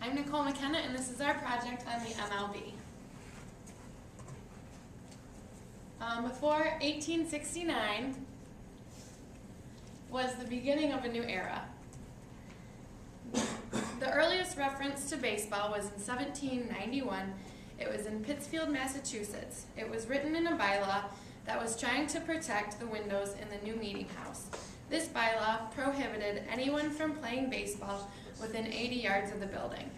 I'm Nicole McKenna, and this is our project on the MLB. Before 1869 was the beginning of a new era. The earliest reference to baseball was in 1791. It was in Pittsfield, Massachusetts. It was written in a bylaw that was trying to protect the windows in the new meeting house. This bylaw prohibited anyone from playing baseball within 80 yards of the building.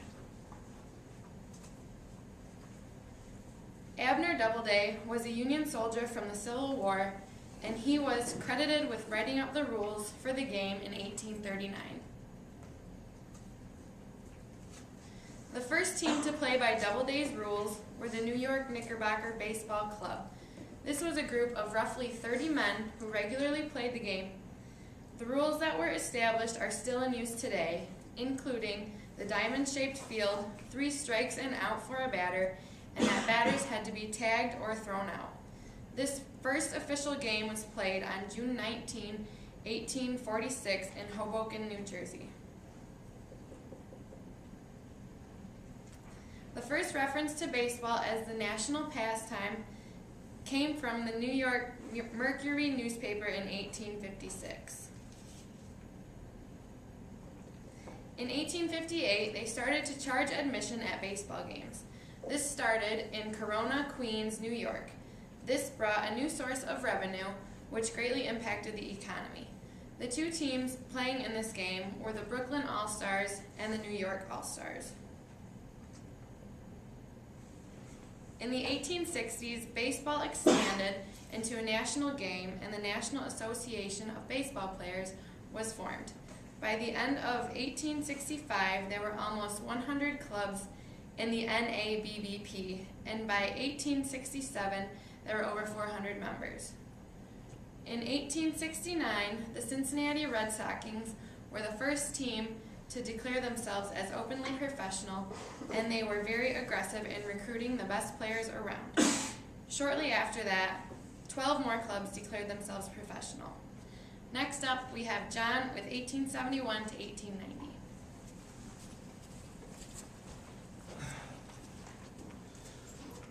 Abner Doubleday was a Union soldier from the Civil War, and he was credited with writing up the rules for the game in 1839. The first team to play by Doubleday's rules were the New York Knickerbocker Baseball Club. This was a group of roughly 30 men who regularly played the game. The rules that were established are still in use today, including the diamond-shaped field, 3 strikes and out for a batter, and that batters had to be tagged or thrown out. This first official game was played on June 19, 1846 in Hoboken, New Jersey. The first reference to baseball as the national pastime came from the New York Mercury newspaper in 1856. In 1858, they started to charge admission at baseball games. This started in Corona, Queens, New York. This brought a new source of revenue, which greatly impacted the economy. The 2 teams playing in this game were the Brooklyn All-Stars and the New York All-Stars. In the 1860s, baseball expanded into a national game, and the National Association of Baseball Players was formed. By the end of 1865, there were almost 100 clubs in the NABBP, and by 1867, there were over 400 members. In 1869, the Cincinnati Red Sox were the first team to declare themselves as openly professional, and they were very aggressive in recruiting the best players around. Shortly after that, 12 more clubs declared themselves professional. Next up, we have John with 1871 to 1890.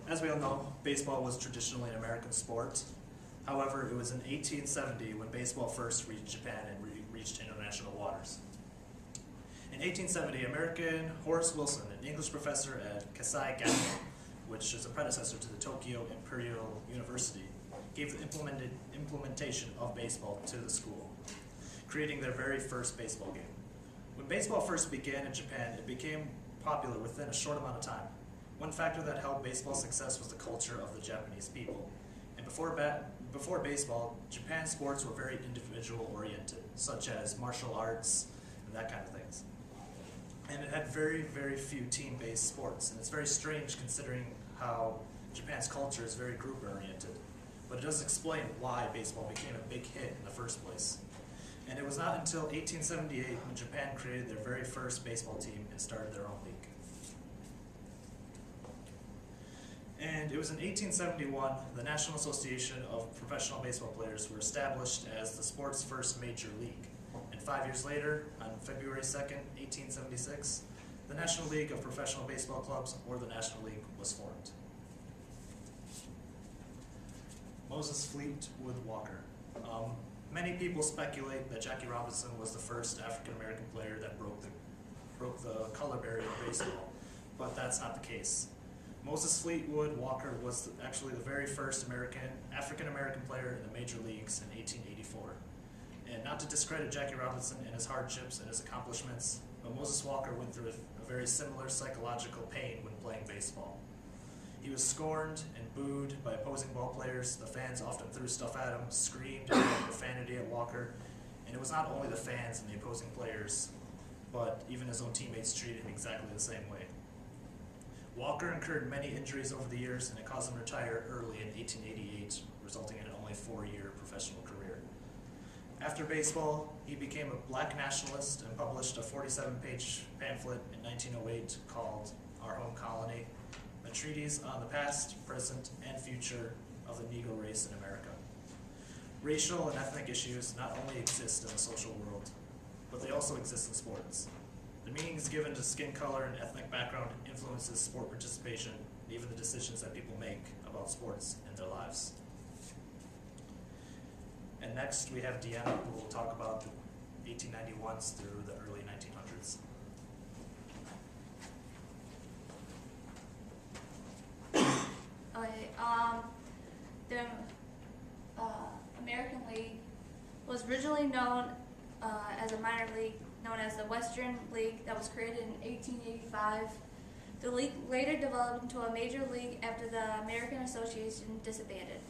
As we all know, baseball was traditionally an American sport. However, it was in 1870 when baseball first reached Japan and reached international waters. In 1870, American Horace Wilson, an English professor at Kasai Gakuin, which is a predecessor to the Tokyo Imperial University, gave the implementation of baseball to the school, creating their very first baseball game. When baseball first began in Japan, it became popular within a short amount of time. One factor that helped baseball's success was the culture of the Japanese people. And before baseball, Japan's sports were very individual-oriented, such as martial arts and that kind of things. And it had very, very few team-based sports. And it's very strange considering how Japan's culture is very group-oriented. But it does explain why baseball became a big hit in the first place. And it was not until 1878 when Japan created their very first baseball team and started their own league. And it was in 1871 the National Association of Professional Baseball Players were established as the sport's first major league. And 5 years later, on February 2nd, 1876, the National League of Professional Baseball Clubs, or the National League, was formed. Moses Fleetwood Walker. Many people speculate that Jackie Robinson was the first African-American player that broke the color barrier of baseball, but that's not the case. Moses Fleetwood Walker was actually the very first African-American player in the major leagues in 1884. And not to discredit Jackie Robinson and his hardships and his accomplishments, but Moses Walker went through a very similar psychological pain when playing baseball. He was scorned and booed by opposing ball players. The fans often threw stuff at him, screamed and yelled profanity at Walker. And it was not only the fans and the opposing players, but even his own teammates treated him exactly the same way. Walker incurred many injuries over the years, and it caused him to retire early in 1888, resulting in an only 4-year professional career. After baseball, he became a black nationalist and published a 47-page pamphlet in 1908 called Our Home Colony, a treatise on the past, present, and future of the Negro race in America. Racial and ethnic issues not only exist in the social world, but they also exist in sports. The meanings given to skin color and ethnic background influences sport participation and even the decisions that people make about sports in their lives. And next we have Deanna, who will talk about the 1891s through the early 1900s. Okay, the American League was originally known as a minor league known as the Western League that was created in 1885. The league later developed into a major league after the American Association disbanded.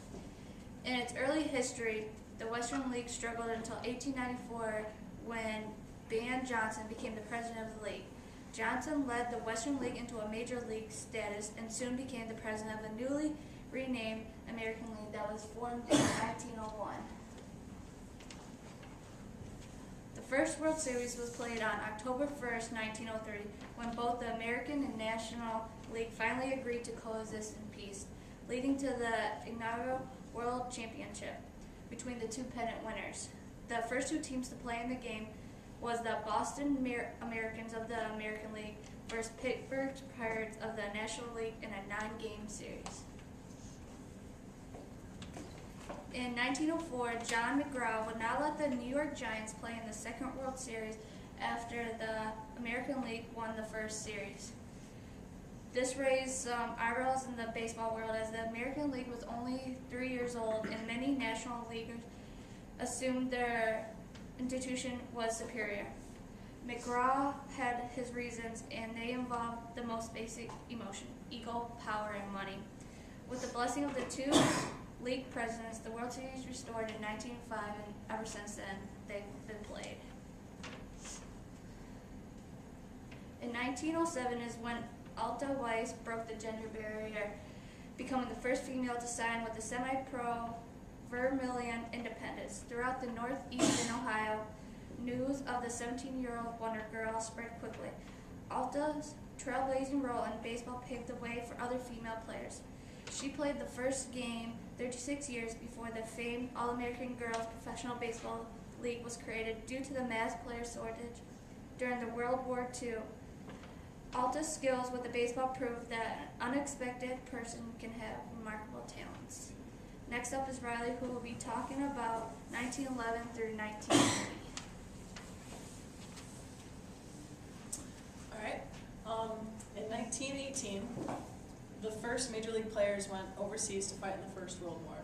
In its early history, the Western League struggled until 1894 when Ben Johnson became the president of the league. Johnson led the Western League into a major league status and soon became the president of the newly renamed American League that was formed in 1901. The first World Series was played on October 1st, 1903, when both the American and National League finally agreed to coexist in peace, leading to the inaugural World Championship between the two pennant winners. The first two teams to play in the game was the Boston Americans of the American League versus Pittsburgh Pirates of the National League in a 9-game series. In 1904, John McGraw would not let the New York Giants play in the second World Series after the American League won the first series. This raised some eyebrows in the baseball world as the American League was only 3 years old and many National Leaguers assumed their institution was superior. McGraw had his reasons, and they involved the most basic emotion: ego, power, and money. With the blessing of the two league presidents, the World Series restored in 1905, and ever since then, they've been played. In 1907 is when Alta Weiss broke the gender barrier, becoming the first female to sign with the semi-pro Vermilion Independence. Throughout the Northeast and Ohio, news of the 17-year-old Wonder Girl spread quickly. Alta's trailblazing role in baseball paved the way for other female players. She played the first game 36 years before the famed All-American Girls Professional Baseball League was created due to the mass player shortage during the World War II. Alta's skills with the baseball proved that an unexpected person can have remarkable talents. Next up is Riley, who will be talking about 1911 through 1980. All right. In 1918, the first Major League players went overseas to fight in the First World War.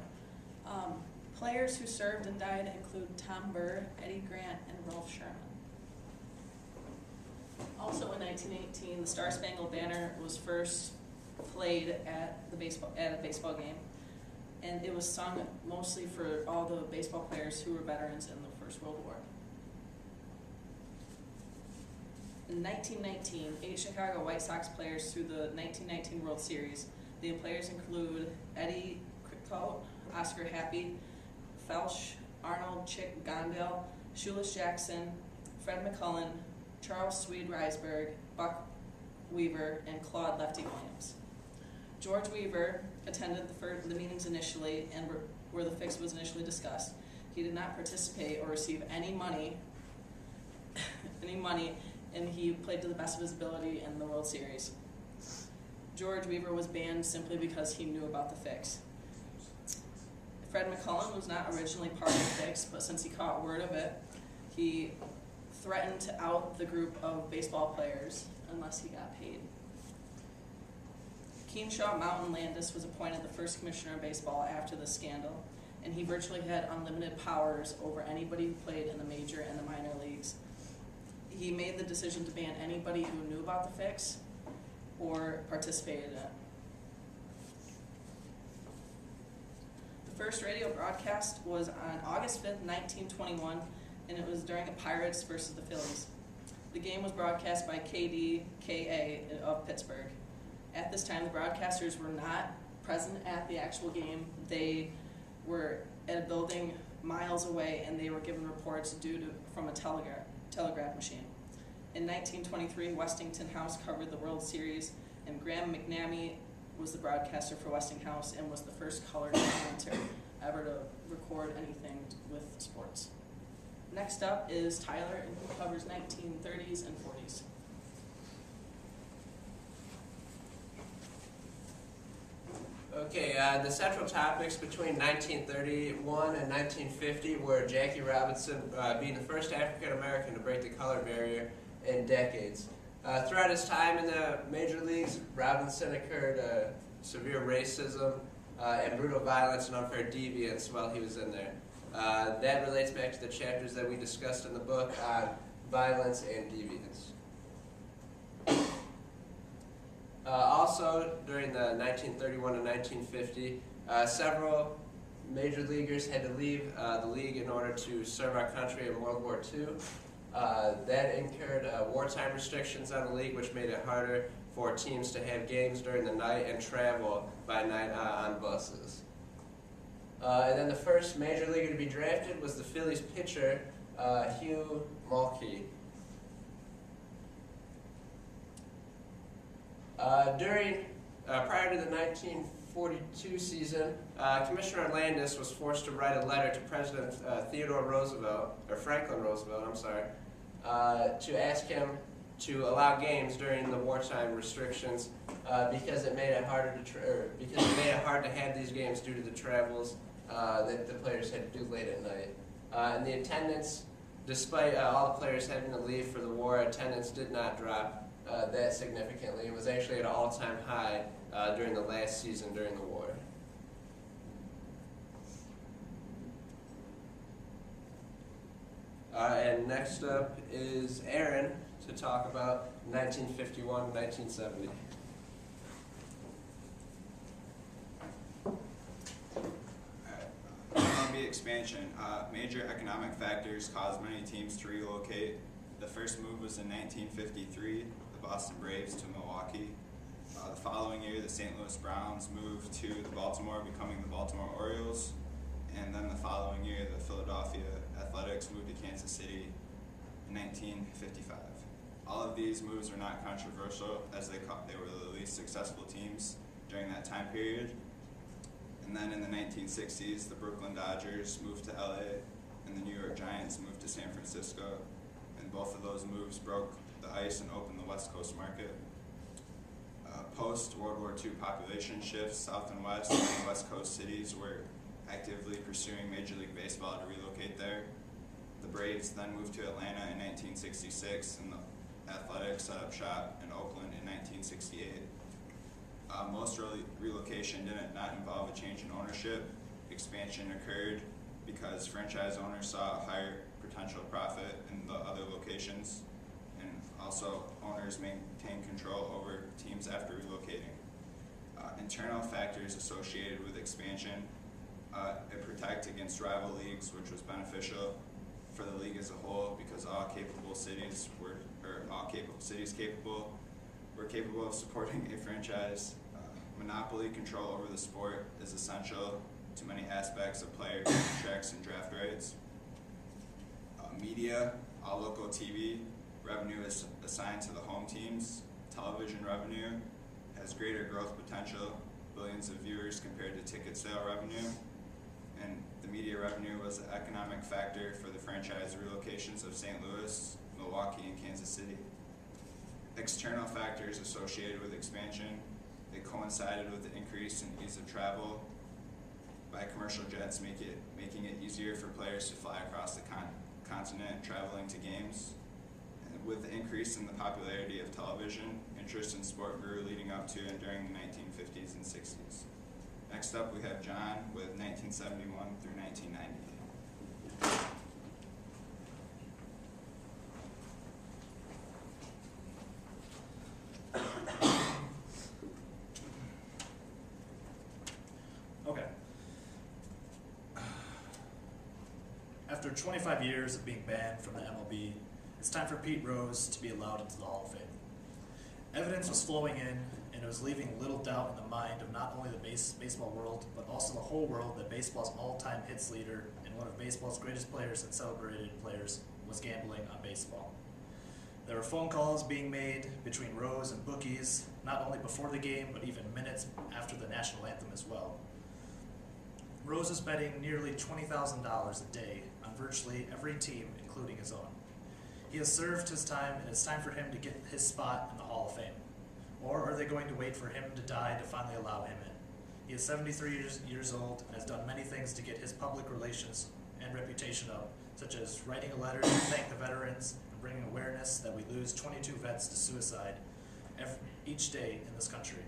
Players who served and died include Tom Burr, Eddie Grant, and Rolf Sherman. Also in 1918, the Star Spangled Banner was first played at a baseball game, and it was sung mostly for all the baseball players who were veterans in the First World War. In 1919, 8 Chicago White Sox players through the 1919 World Series. The players include Eddie Crickhout, Oscar Happy, Felsch, Arnold Chick Gondel, Shoeless Jackson, Fred McCullen, Charles Swede Reisberg, Buck Weaver, and Claude Lefty Williams. George Weaver attended the meetings initially and where the fix was initially discussed. He did not participate or receive any money, and he played to the best of his ability in the World Series. George Weaver was banned simply because he knew about the fix. Fred McCullen was not originally part of the fix, but since he caught word of it, he threatened to out the group of baseball players unless he got paid. Keenshaw Mountain Landis was appointed the first commissioner of baseball after the scandal, and he virtually had unlimited powers over anybody who played in the major and the minor leagues. He made the decision to ban anybody who knew about the fix or participated in it. The first radio broadcast was on August 5th, 1921, and it was during a Pirates versus the Phillies. The game was broadcast by KDKA of Pittsburgh. At this time, the broadcasters were not present at the actual game. They were at a building miles away, and they were given reports from a telegraph machine. In 1923, Westinghouse House covered the World Series, and Graham McNamee was the broadcaster for Westinghouse and was the first colored commentator ever to record anything with sports. Next up is Tyler, and he covers 1930s and 40s. Okay, the central topics between 1931 and 1950 were Jackie Robinson being the first African American to break the color barrier in decades. Throughout his time in the major leagues, Robinson incurred severe racism and brutal violence and unfair deviance while he was in there. That relates back to the chapters that we discussed in the book on violence and deviance. Also, during the 1931 and 1950, several major leaguers had to leave the league in order to serve our country in World War II. That incurred wartime restrictions on the league, which made it harder for teams to have games during the night and travel by night on buses. And then the first major leaguer to be drafted was the Phillies pitcher, Hugh Mulkey. Prior to the 1942 season, Commissioner Landis was forced to write a letter to President Franklin Roosevelt, to ask him to allow games during the wartime restrictions because it made it hard to have these games due to the travels that the players had to do late at night. And the attendance, despite all the players having to leave for the war, attendance did not drop that significantly. It was actually at an all-time high during the last season during the war. And next up is Aaron to talk about 1951 and 1970. MLB expansion. Major economic factors caused many teams to relocate. The first move was in 1953, the Boston Braves to Milwaukee. The following year, the St. Louis Browns moved to the Baltimore, becoming the Baltimore Orioles. And then the following year, the Philadelphia Athletics moved to Kansas City in 1955. All of these moves were not controversial, as they were the least successful teams during that time period. And then in the 1960s, the Brooklyn Dodgers moved to LA, and the New York Giants moved to San Francisco. And both of those moves broke the ice and opened the West Coast market. Post-World War II population shifts, South and West, and West Coast cities were actively pursuing Major League Baseball to relocate there. The Braves then moved to Atlanta in 1966, and the Athletics set up shop in Oakland in 1968. Most relocation did not involve a change in ownership. Expansion occurred because franchise owners saw a higher potential profit in the other locations, and also owners maintained control over teams after relocating. Internal factors associated with expansion, it protected against rival leagues, which was beneficial for the league as a whole because all cities were capable of supporting a franchise. Monopoly control over the sport is essential to many aspects of player contracts and draft rights. Media, all local TV revenue is assigned to the home teams. Television revenue has greater growth potential, billions of viewers compared to ticket sale revenue. And the media revenue was an economic factor for the franchise relocations of St. Louis, Milwaukee, and Kansas City. External factors associated with expansion, they coincided with the increase in ease of travel by commercial jets, making it easier for players to fly across the continent traveling to games. And with the increase in the popularity of television, interest in sport grew leading up to and during the 1950s and 60s. Next up, we have John with 1971 through 1990. Okay. After 25 years of being banned from the MLB, it's time for Pete Rose to be allowed into the Hall of Fame. Evidence was flowing in, and it was leaving little doubt in the mind of not only the baseball world, but also the whole world that baseball's all-time hits leader and one of baseball's greatest players and celebrated players was gambling on baseball. There were phone calls being made between Rose and bookies, not only before the game, but even minutes after the national anthem as well. Rose is betting nearly $20,000 a day on virtually every team, including his own. He has served his time, and it's time for him to get his spot in the Hall of Fame. Or are they going to wait for him to die to finally allow him in? He is 73 years old and has done many things to get his public relations and reputation up, such as writing a letter to thank the veterans and bringing awareness that we lose 22 vets to suicide each day in this country.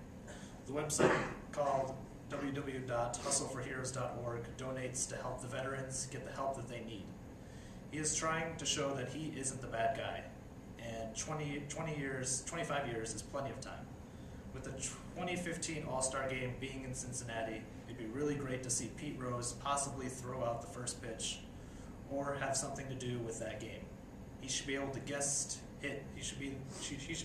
The website, called www.hustleforheroes.org, donates to help the veterans get the help that they need. He is trying to show that he isn't the bad guy, and 25 years is plenty of time. With the 2015 All-Star Game being in Cincinnati, it'd be really great to see Pete Rose possibly throw out the first pitch or have something to do with that game. He should be able to guest hit. He should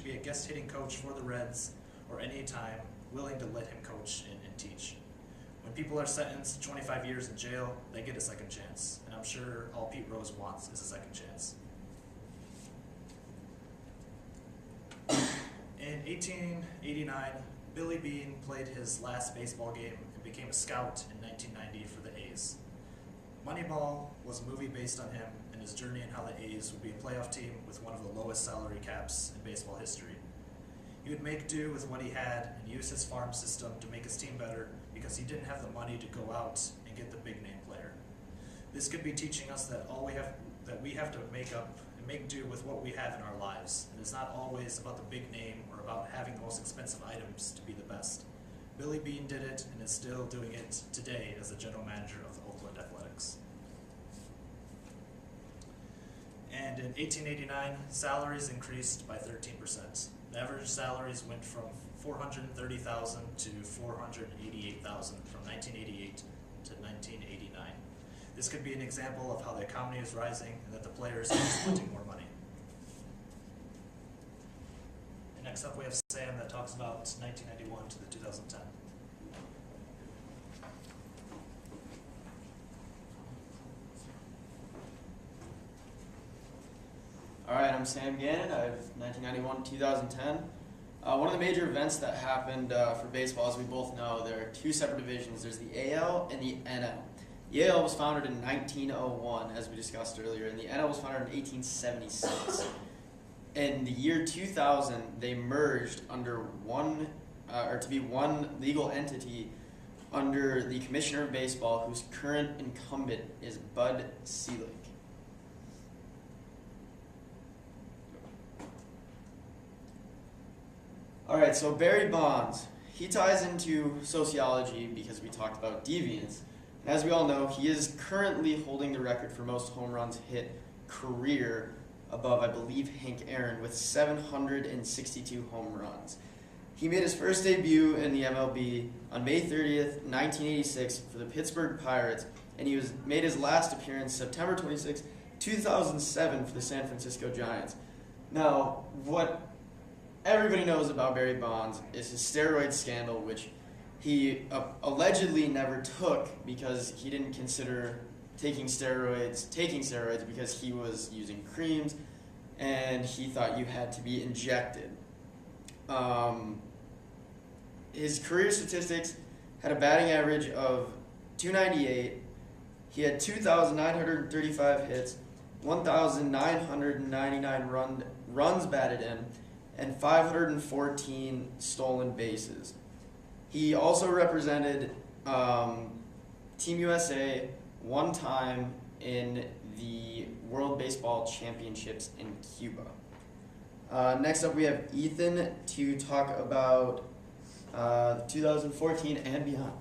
be a guest hitting coach for the Reds or any time, willing to let him coach and teach. When people are sentenced to 25 years in jail, they get a second chance, and I'm sure all Pete Rose wants is a second chance. In 1889, Billy Beane played his last baseball game and became a scout in 1990 for the A's. Moneyball was a movie based on him and his journey and how the A's would be a playoff team with one of the lowest salary caps in baseball history. He would make do with what he had and use his farm system to make his team better because he didn't have the money to go out and get the big name player. This could be teaching us that we have to make do with what we have in our lives, and it's not always about the big name or about having the most expensive items to be the best. Billy Beane did it and is still doing it today as the general manager of the Oakland Athletics. And in 1889, salaries increased by 13%. The average salaries went from $430,000 to $488,000 from 1988 to 1989. This could be an example of how the economy is rising and that the players are spending more money. And next up we have Sam that talks about 1991 to the 2010. All right, I'm Sam Gannon. I have 1991-2010. One of the major events that happened for baseball, as we both know, there are two separate divisions. There's the AL and the NL. The AL was founded in 1901, as we discussed earlier, and the NL was founded in 1876. In the year 2000, they merged under to be one legal entity under the Commissioner of Baseball, whose current incumbent is Bud Selig. All right, so Barry Bonds, he ties into sociology because we talked about deviance. As we all know, he is currently holding the record for most home runs hit career, above, I believe, Hank Aaron, with 762 home runs. He made his first debut in the MLB on May 30th, 1986 for the Pittsburgh Pirates, and he made his last appearance September 26, 2007 for the San Francisco Giants. Now, what everybody knows about Barry Bonds is his steroid scandal, which he allegedly never took because he didn't consider taking steroids because he was using creams and he thought you had to be injected. His career statistics had a batting average of .298. He had 2,935 hits, 1,999 runs batted in, and 514 stolen bases. He also represented Team USA one time in the World Baseball Championships in Cuba. Next up we have Ethan to talk about 2014 and beyond.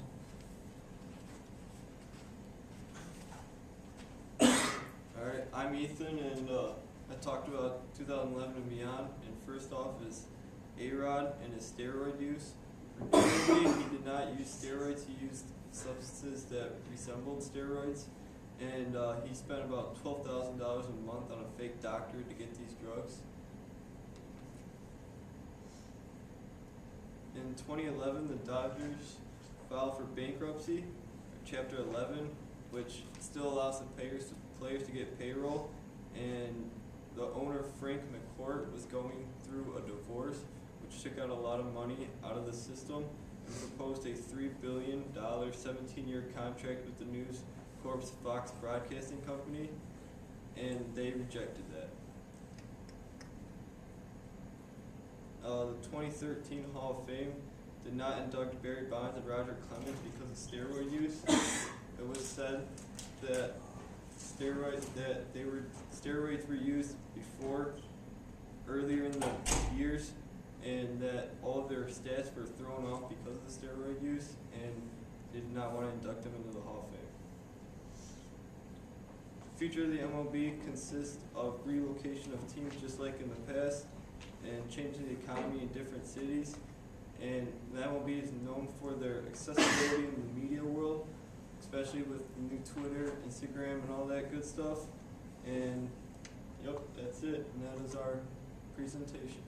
Alright, I'm Ethan, and I talked about 2011 and beyond. And first off is A-Rod and his steroid use. Originally, he did not use steroids. He used substances that resembled steroids, and he spent about $12,000 a month on a fake doctor to get these drugs. In 2011, the Dodgers filed for bankruptcy, Chapter 11, which still allows the players to get payroll, and the owner, Frank McCourt, was going through a divorce, which took out a lot of money out of the system, and proposed a $3 billion 17-year contract with the News Corp's Fox Broadcasting Company, and they rejected that. The 2013 Hall of Fame, did not induct Barry Bonds and Roger Clemens because of steroid use. It was said that steroids were used earlier in the years, and that all of their stats were thrown off because of the steroid use, and they did not want to induct them into the Hall of Fame. The future of the MLB consists of relocation of teams just like in the past, and changing the economy in different cities. And the MLB is known for their accessibility in the media world, especially with the new Twitter, Instagram, and all that good stuff. And yep, that's it. And that is our presentation.